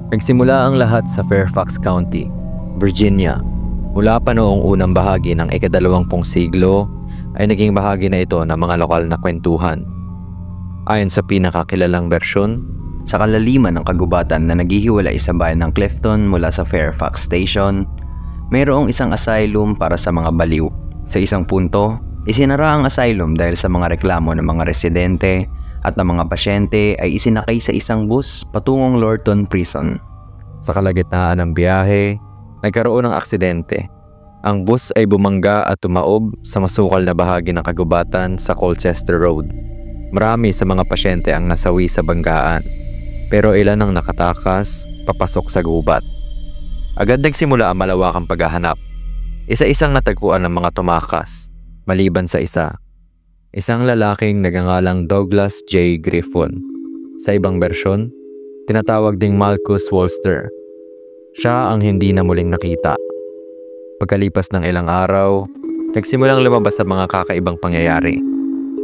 Nagsimula ang lahat sa Fairfax County, Virginia. Mula pa noong unang bahagi ng ika-20 siglo ay naging bahagi na ito ng mga lokal na kwentuhan. Ayon sa pinakakilalang bersyon, sa kalaliman ng kagubatan na naghihiwalay sa bayan ng Clifton mula sa Fairfax Station, mayroong isang asylum para sa mga baliw. Sa isang punto, isinara ang asylum dahil sa mga reklamo ng mga residente at ng mga pasyente ay isinakay sa isang bus patungong Lorton Prison. Sa kalagitnaan ng biyahe, nagkaroon ng aksidente. Ang bus ay bumangga at tumaob sa masukal na bahagi ng kagubatan sa Colchester Road. Marami sa mga pasyente ang nasawi sa banggaan, pero ilan ang nakatakas papasok sa gubat. Agad nagsimula ang malawakang paghahanap. Isa-isang natagpuan ng mga tumakas, maliban sa isa. Isang lalaking nagangalang Douglas J. Griffon. Sa ibang bersyon, tinatawag ding Malchus Wolster. Siya ang hindi na muling nakita. Pagkalipas ng ilang araw, nagsimulang lumabas sa mga kakaibang pangyayari.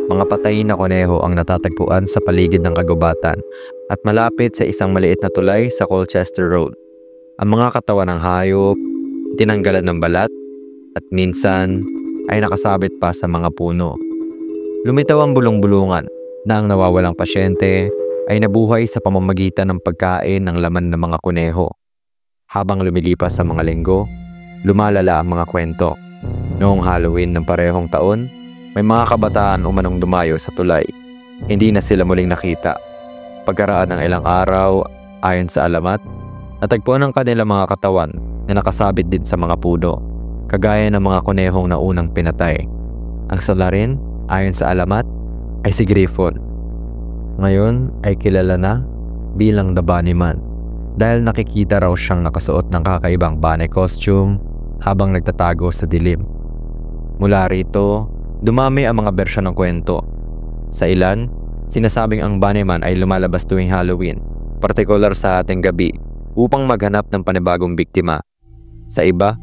Mga patay na kuneho ang natatagpuan sa paligid ng kagubatan at malapit sa isang maliit na tulay sa Colchester Road. Ang mga katawan ng hayop, tinanggalan ng balat, at minsan ay nakasabit pa sa mga puno. Lumitaw ang bulong-bulungan na ang nawawalang pasyente ay nabuhay sa pamamagitan ng pagkain ng laman ng mga kuneho. Habang lumilipas sa mga linggo, lumalala ang mga kwento. Noong Halloween ng parehong taon, may mga kabataan umanong dumayo sa tulay. Hindi na sila muling nakita. Pagkaraan ng ilang araw, ayon sa alamat, natagpuan ang kanilang mga katawan na nakasabit din sa mga puno, kagaya ng mga kunehong naunang pinatay. Ang salarin, ayon sa alamat, ay si Griffon. Ngayon ay kilala na bilang The Bunnyman dahil nakikita raw siyang nakasuot ng kakaibang bunny costume habang nagtatago sa dilim. Mula rito, dumami ang mga bersyon ng kwento. Sa ilan, sinasabing ang Bunnyman ay lumalabas tuwing Halloween, partikular sa ating gabi, upang maghanap ng panibagong biktima. Sa iba,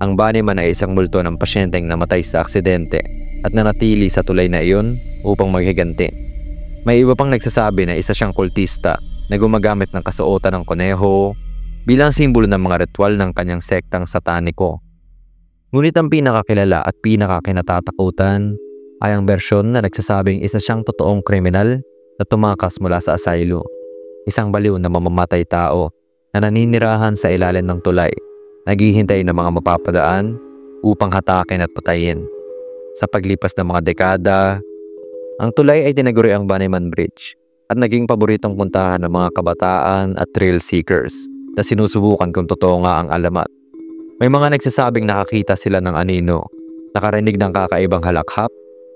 ang Bunnyman ay isang multo ng pasyenteng namatay sa aksidente at nanatili sa tulay na iyon upang maghiganti. May iba pang nagsasabi na isa siyang kultista na gumagamit ng kasuotan ng kuneho bilang simbolo ng mga ritual ng kanyang sektang sataniko. Ngunit ang pinakakilala at pinakakinatatakutan ay ang bersyon na nagsasabing isa siyang totoong kriminal na tumakas mula sa asylum. Isang baliw na mamamatay tao na naninirahan sa ilalim ng tulay, naghihintay ng mga mapapadaan upang hatakin at patayin. Sa paglipas ng mga dekada, ang tulay ay tinaguri ang Bunnyman Bridge at naging paboritong puntahan ng mga kabataan at thrill seekers na sinusubukan kung totoo nga ang alamat. May mga nagsasabing nakakita sila ng anino, nakarinig ng kakaibang halakhap,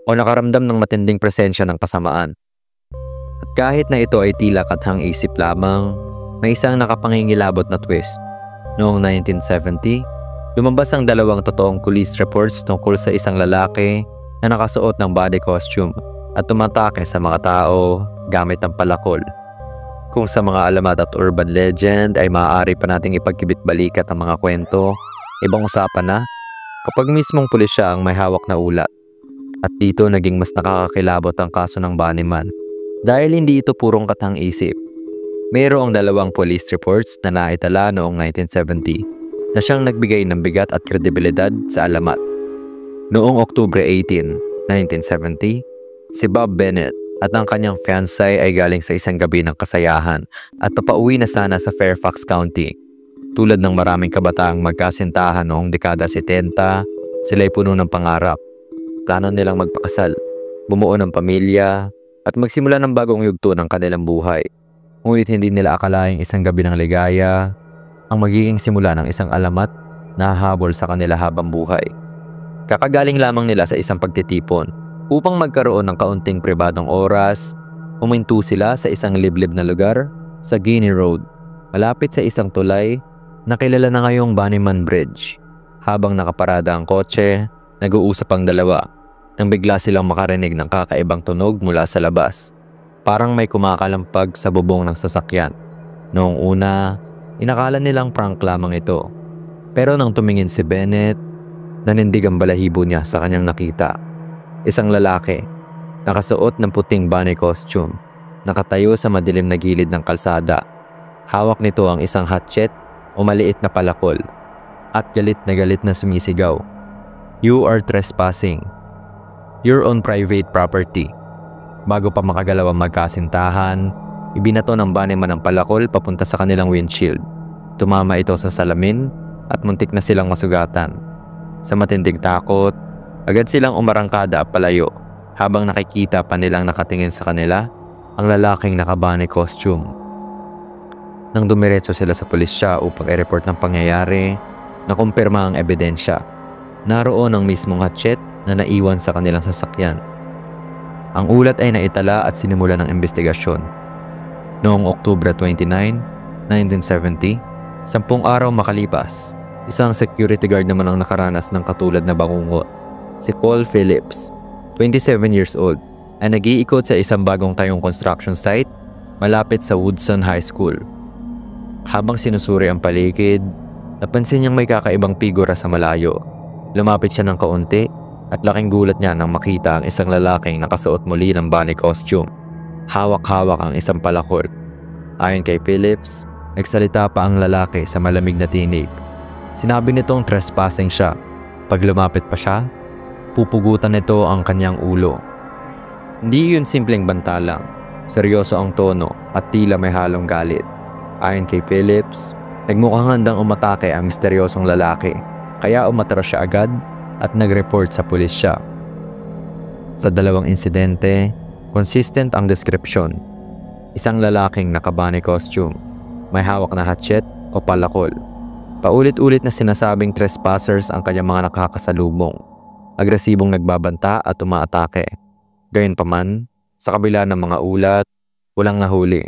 o nakaramdam ng matinding presensya ng kasamaan. At kahit na ito ay tila kathang isip lamang, may isang nakapangingilabot na twist. Noong 1970, lumabas ang dalawang totoong police reports tungkol sa isang lalaki na nakasuot ng body costume at tumatake sa mga tao gamit ang palakol. Kung sa mga alamat at urban legend ay maaari pa nating ipagkibit-balikat ang mga kwento, ibang usapan na kapag mismong pulisya ang may hawak na ulat. At dito naging mas nakakakilabot ang kaso ng Bunnyman dahil hindi ito purong kathang isip. Mayroong dalawang police reports na naitala noong 1970 na siyang nagbigay ng bigat at kredibilidad sa alamat. Noong Oktubre 18, 1970, si Bob Bennett at ang kanyang fiancé ay galing sa isang gabi ng kasayahan at papauwi na sana sa Fairfax County. Tulad ng maraming kabataang magkasintahan noong dekada 70, sila ay puno ng pangarap. Plano nilang magpakasal, bumuo ng pamilya, at magsimula ng bagong yugto ng kanilang buhay. Ngunit hindi nila akalaing isang gabi ng ligaya ang magiging simula ng isang alamat na hahabol sa kanila habang buhay. Kakagaling lamang nila sa isang pagtitipon. Upang magkaroon ng kaunting pribadong oras, huminto sila sa isang liblib na lugar sa Guinea Road, malapit sa isang tulay na kilala na ngayong Bunnyman Bridge. Habang nakaparada ang kotse, nag-uusap ang dalawa nang bigla silang makarinig ng kakaibang tunog mula sa labas. Parang may kumakalampag sa bubong ng sasakyan. Noong una, inakala nilang prank lamang ito. Pero nang tumingin si Bennett, Nanindig ang balahibo niya sa kanyang nakita. Isang lalaki, nakasuot ng puting bunny costume, nakatayo sa madilim na gilid ng kalsada. Hawak nito ang isang hatchet o maliit na palakol at galit na sumisigaw. "You are trespassing. You're on private property." Bago pa makagalaw ang magkasintahan, ibinato ng bunnyman ang palakol papunta sa kanilang windshield. Tumama ito sa salamin at muntik na silang masugatan. Sa matinding takot, agad silang umarangkada palayo habang nakikita pa nilang nakatingin sa kanila ang lalaking naka-bunny costume. Nang dumiretso sila sa pulisya upang i-report ng pangyayari, nakumpirma ang ebidensya. Naroon ang mismong hatchet na naiwan sa kanilang sasakyan. Ang ulat ay naitala at sinimula ng investigasyon. Noong Oktubre 29, 1970, 10 araw makalipas, isang security guard naman ang nakaranas ng katulad na bangungot. Si Paul Phillips, 27 years old, ay nag-iikot sa isang bagong tayong construction site malapit sa Woodson High School. Habang sinusuri ang paligid, napansin niyang may kakaibang figura sa malayo. Lumapit siya ng kaunti at laking gulat niya nang makita ang isang lalaking nakasuot muli ng bunny costume. Hawak-hawak ang isang palakol. Ayon kay Phillips, nagsalita pa ang lalaki sa malamig na tinig. Sinabi nitong trespassing siya. Pag lumapit pa siya, pupugutan nito ang kanyang ulo. Hindi yun simpleng banta lang. Seryoso ang tono at tila may halong galit. Ayon kay Phillips, nagmukhang handang umatake ang misteryosong lalaki, kaya umatras siya agad at nag-report sa pulisya. Sa dalawang insidente, consistent ang description. Isang lalaking naka-bunny costume, may hawak na hatchet o palakol. Paulit-ulit na sinasabing trespassers ang kanyang mga nakakasalubong. Agresibong nagbabanta at umaatake. Gayunpaman, sa kabila ng mga ulat, walang nahuli.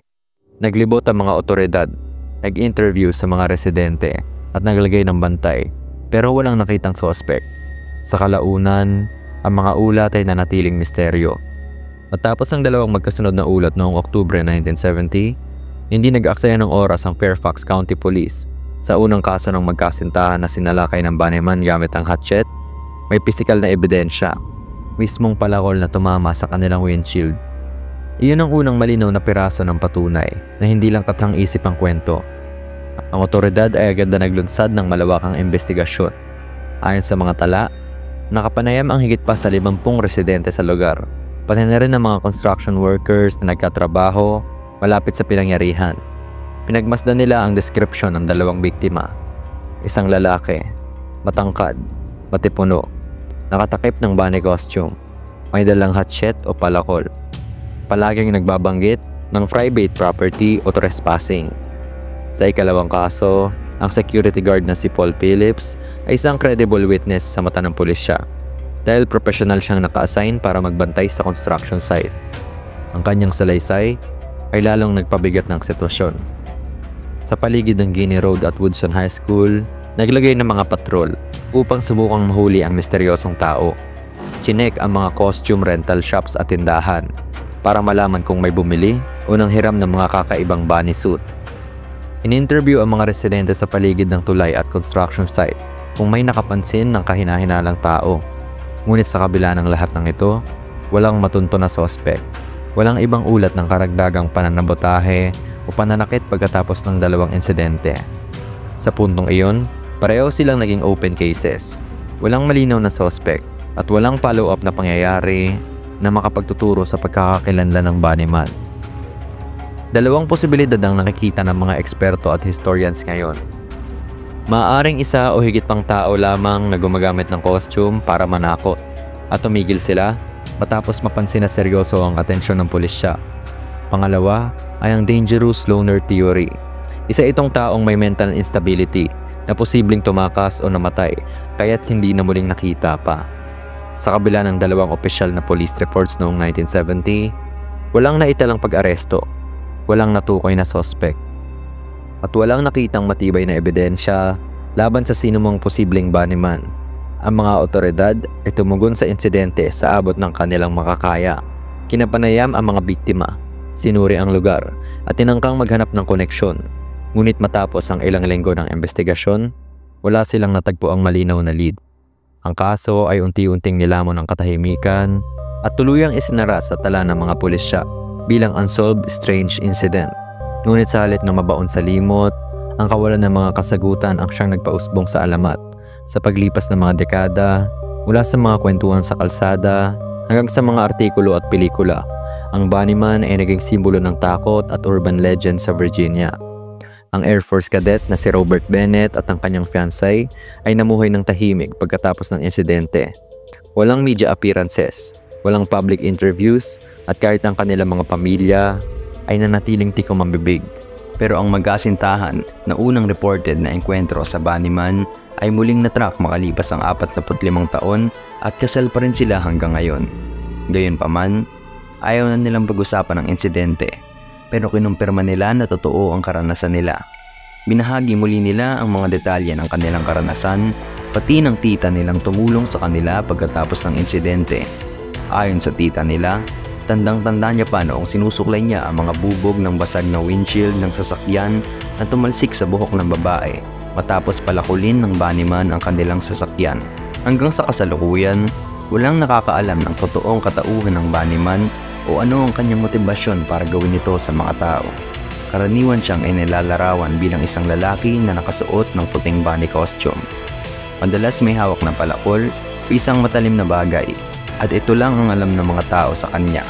Naglibot ang mga otoridad, nag-interview sa mga residente at naglagay ng bantay, pero walang nakitang suspect. Sa kalaunan, ang mga ulat ay nanatiling misteryo. Matapos ang dalawang magkasunod na ulat noong Oktubre 1970, hindi nag-aksaya ng oras ang Fairfax County Police sa unang kaso ng magkasintahan na sinalakay ng bunnyman gamit ang hatchet. May pisikal na ebidensya, mismong palakol na tumama sa kanilang windshield. Iyon ang unang malinaw na piraso ng patunay na hindi lang katang-isip ang kwento. Ang otoridad ay agad na naglunsad ng malawakang investigasyon. Ayon sa mga tala, nakapanayam ang higit pa sa 50 residente sa lugar, pati na rin ang mga construction workers na nagkatrabaho malapit sa pinangyarihan. Pinagmasdan nila ang description ng dalawang biktima. Isang lalaki, matangkad, matipuno, nakatakip ng bunny costume, may dalang hatchet o palakol. Palaging nagbabanggit ng private property o trespassing. Sa ikalawang kaso, ang security guard na si Paul Phillips ay isang credible witness sa mata ng pulisya dahil professional siyang naka-assign para magbantay sa construction site. Ang kanyang salaysay ay lalong nagpabigat ng sitwasyon. Sa paligid ng Guinea Road at Woodson High School, naglagay ng mga patrol upang subukang mahuli ang misteryosong tao. Chinek ang mga costume rental shops at tindahan para malaman kung may bumili o nanghiram ng mga kakaibang bunny suit. In-interview ang mga residente sa paligid ng tulay at construction site kung may nakapansin ng kahinahinalang tao. Ngunit sa kabila ng lahat ng ito, walang matunto na suspect. Walang ibang ulat ng karagdagang pananabotahe o pananakit pagkatapos ng dalawang insidente. Sa puntong iyon, pareho silang naging open cases. Walang malinaw na suspect at walang follow-up na pangyayari na makapagtuturo sa pagkakakilanlan ng bunnyman. Dalawang posibilidad ang nakikita ng mga eksperto at historians ngayon. Maaaring isa o higit pang tao lamang na gumagamit ng costume para manakot at tumigil sila matapos mapansin na seryoso ang atensyon ng pulisya. Pangalawa ay ang dangerous loner theory. Isa itong taong may mental instability na posibleng tumakas o namatay kaya't hindi na muling nakita pa. Sa kabila ng dalawang opisyal na police reports noong 1970, walang naitalang pag-aresto, walang natukoy na suspect, at walang nakitang matibay na ebidensya laban sa sinumang posibleng bunnyman. Ang mga otoridad ay tumugon sa insidente sa abot ng kanilang makakaya. Kinapanayam ang mga biktima, sinuri ang lugar, at tinangkang maghanap ng koneksyon. Ngunit matapos ang ilang linggo ng investigasyon, wala silang natagpo ang malinaw na lead. Ang kaso ay unti-unting nilamon ng katahimikan at tuluyang isinara sa tala ng mga pulisya bilang unsolved strange incident. Ngunit sa halip na mabaon sa limot, ang kawalan ng mga kasagutan ang siyang nagpausbong sa alamat. Sa paglipas ng mga dekada, mula sa mga kwentuhan sa kalsada hanggang sa mga artikulo at pelikula, ang Bunnyman ay naging simbolo ng takot at urban legend sa Virginia. Ang Air Force cadet na si Robert Bennett at ang kanyang fiancé ay namuhay ng tahimik pagkatapos ng insidente. Walang media appearances, walang public interviews, at kahit ang kanilang mga pamilya ay nanatiling tikong mambibig. Pero ang magkasintahan na unang reported na engkwentro sa Bunnyman ay muling natrack makalipas ang 45 taon at kasal pa rin sila hanggang ngayon. Gayunpaman, ayaw na nilang pag-usapan ang insidente, pero kinumpirma nila na totoo ang karanasan nila. Binahagi muli nila ang mga detalye ng kanilang karanasan, pati ng tita nilang tumulong sa kanila pagkatapos ng insidente. Ayon sa tita nila, tandang-tanda niya pa noong sinusuklay niya ang mga bubog ng basag na windshield ng sasakyan na tumalsik sa buhok ng babae matapos palakulin ng Bunnyman ang kanilang sasakyan. Hanggang sa kasalukuyan, walang nakakaalam ng totoong katauhan ng Bunnyman o ano ang kanyang motibasyon para gawin ito sa mga tao. Karaniwan siyang inilalarawan bilang isang lalaki na nakasuot ng puting bunny costume. Madalas may hawak na palakol o isang matalim na bagay, at ito lang ang alam ng mga tao sa kanya.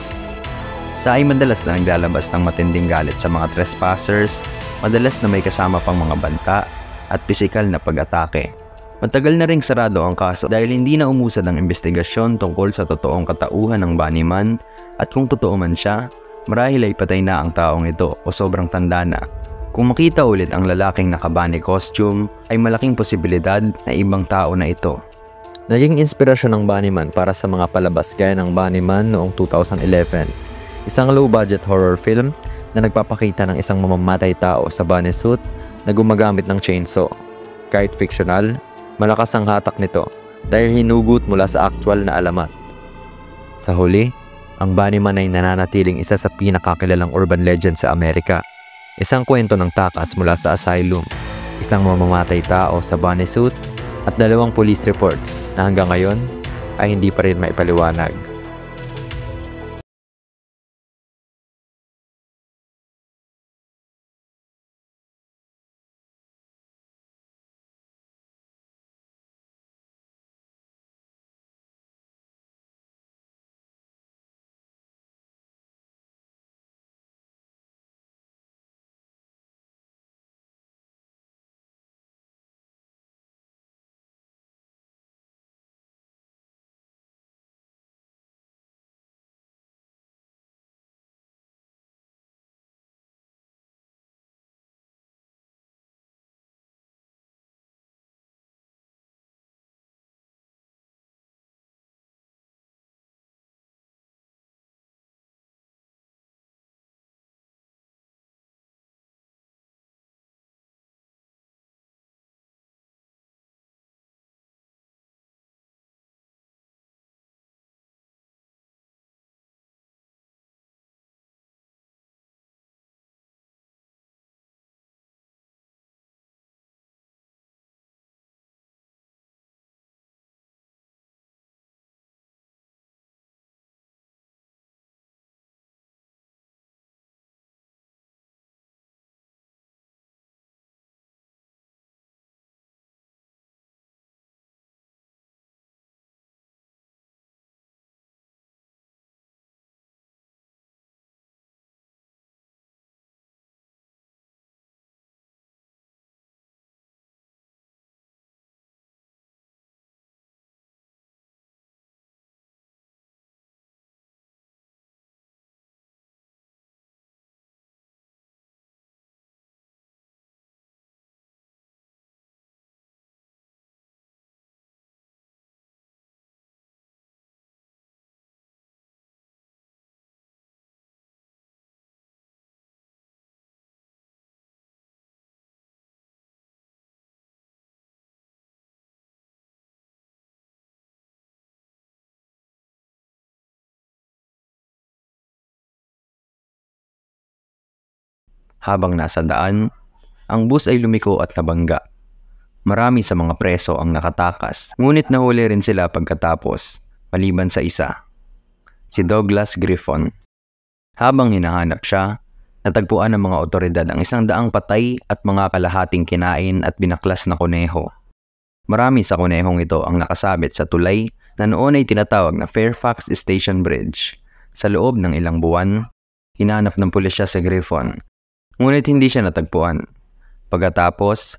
Siya ay madalas na naglalabas ng matinding galit sa mga trespassers, madalas na may kasama pang mga banta at pisikal na pag-atake. Matagal na ring sarado ang kaso dahil hindi na umusad ang investigasyon tungkol sa totoong katauhan ng Bunnyman, at kung totoo man siya, marahil ay patay na ang taong ito o sobrang tanda na. Kung makita ulit ang lalaking naka-bunny costume, ay malaking posibilidad na ibang tao na ito. Naging inspirasyon ng Bunnyman para sa mga palabas gaya ng Bunnyman noong 2011, isang low-budget horror film na nagpapakita ng isang mamamatay tao sa bunny suit na gumagamit ng chainsaw. Kahit fictional, malakas ang hatak nito dahil hinugot mula sa aktwal na alamat. Sa huli, ang Bunnyman ay nananatiling isa sa pinakakilalang urban legend sa Amerika. Isang kwento ng takas mula sa asylum, isang mamamatay tao sa bunny suit, at 2 police reports na hanggang ngayon ay hindi pa rin maipaliwanag. Habang nasa daan, ang bus ay lumiko at nabangga. Marami sa mga preso ang nakatakas, ngunit nahuli rin sila pagkatapos, maliban sa isa, si Douglas Griffon. Habang hinahanap siya, natagpuan ng mga otoridad ang 100 patay at mga kalahating kinain at binaklas na kuneho. Marami sa kunehong ito ang nakasabit sa tulay na noon ay tinatawag na Fairfax Station Bridge. Sa loob ng ilang buwan, hinanap ng pulisya si Griffon, ngunit hindi siya natagpuan. Pagkatapos,